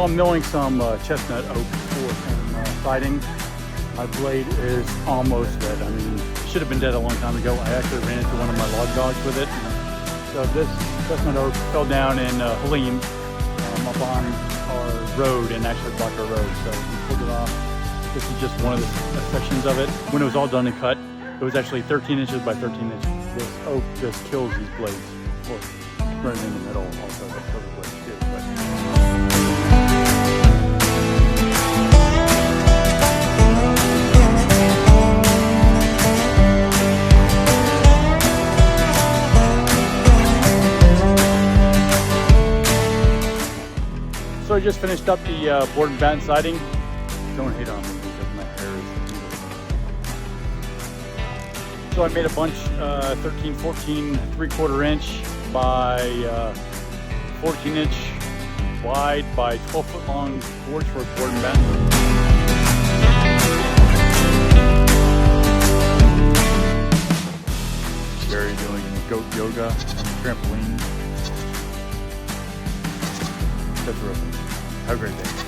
I'm milling some chestnut oak for some siding. My blade is almost dead. I mean, it should have been dead a long time ago. I actually ran into one of my log dogs with it. So this chestnut oak fell down in Helene up on our road and actually blocked our road. So we pulled it off. This is just one of the sections of it. When it was all done and cut, it was actually 13 inches by 13 inches. This oak just kills these blades. Well, right in the middle also, that kills the blades too. So I just finished up the board and batten siding. Don't hate on me because my hair is beautiful. So I made a bunch, 13, 14, 3/4 inch by 14 inch wide by 12 foot long boards for board and batten. Gary doing goat yoga on the trampoline. That's real. Have a great day.